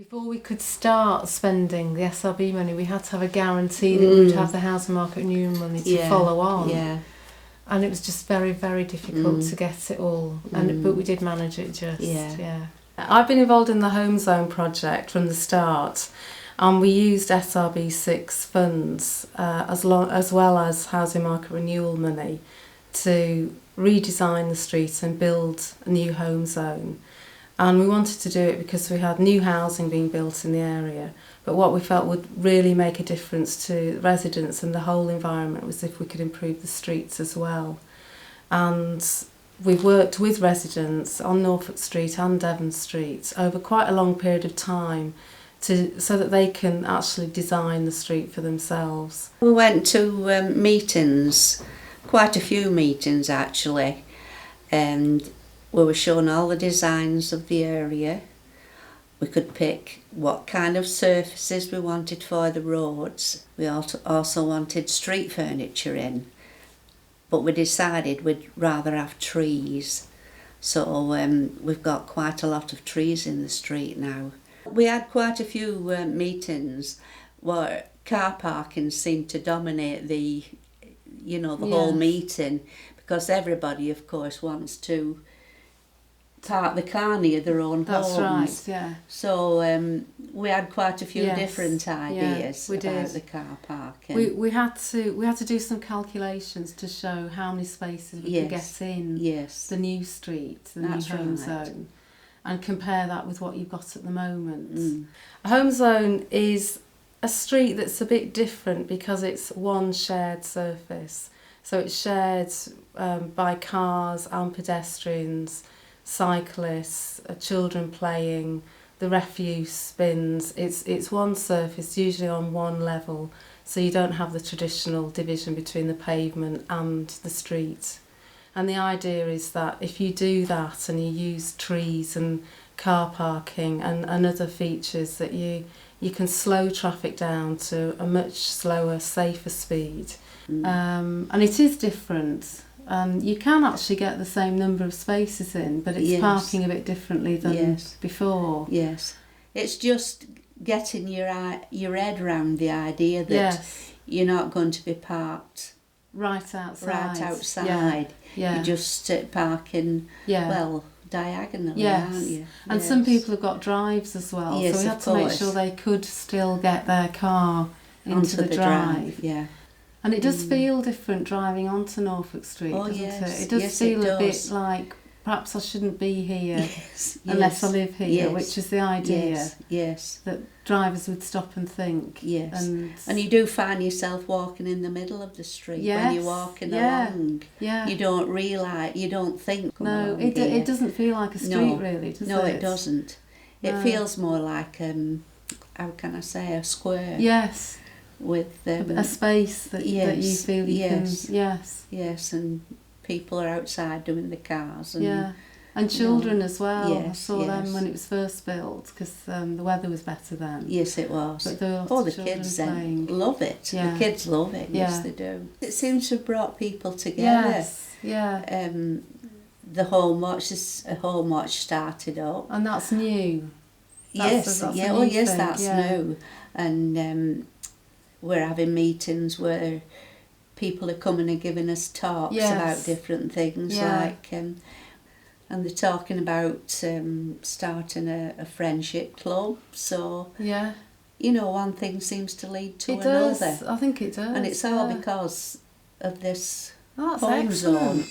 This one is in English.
Before we could start spending the SRB money, we had to have a guarantee that we would have the housing market renewal money to follow on. Yeah. And it was just very, very difficult to get it all. But we did manage it just. Yeah. I've been involved in the Homezone project from the start, and we used SRB 6 funds as well as housing market renewal money to redesign the street and build a new home zone. And we wanted to do it because we had new housing being built in the area. But what we felt would really make a difference to residents and the whole environment was if we could improve the streets as well. And we've worked with residents on Norfolk Street and Devon Street over quite a long period of time so that they can actually design the street for themselves. We went to meetings, quite a few meetings actually, and we were shown all the designs of the area. We could pick what kind of surfaces we wanted for the roads. We also wanted street furniture in, but we decided we'd rather have trees. So we've got quite a lot of trees in the street now. We had quite a few meetings where car parking seemed to dominate the whole meeting, because everybody, of course, wants to park the car near their own homes. That's right, yeah. So we had quite a few different ideas about the car parking. We had to do some calculations to show how many spaces we could get in the new street, the new home zone, and compare that with what you've got at the moment. A home zone is a street that's a bit different because it's one shared surface. So it's shared by cars and pedestrians, cyclists, children playing, the refuse bins. It's one surface, usually on one level, so you don't have the traditional division between the pavement and the street. And the idea is that if you do that and you use trees and car parking and other features, that you can slow traffic down to a much slower, safer speed. And it is different. You can actually get the same number of spaces in, but it's parking a bit differently than before. Yes, it's just getting your head around the idea that you're not going to be parked right outside. Yeah. You're just parking diagonally, aren't you? And some people have got drives as well, so we had to make sure they could still get their car into the drive. Yeah. And it does feel different driving onto Norfolk Street, doesn't it? It does feel a bit like perhaps I shouldn't be here unless I live here, which is the idea. Yes. That drivers would stop and think. Yes. And you do find yourself walking in the middle of the street when you're walking along. Yeah. You don't think. No, it doesn't feel like a street really, does it? No, it doesn't. It feels more like, how can I say, a square. Yes. With a space that you feel you can. Yes, and people are outside doing the cars. And children as well. I saw them when it was first built because the weather was better then. Yes, it was. But there were the kids love it. Yeah. The kids love it. Yes, they do. It seems to have brought people together. Yes, yeah. The Home Watch started up, and that's new. That's new. And we're having meetings where people are coming and giving us talks about different things, and they're talking about starting a friendship club. So one thing seems to lead to another. I think it does. And it's all because of this That's Homezone. excellent.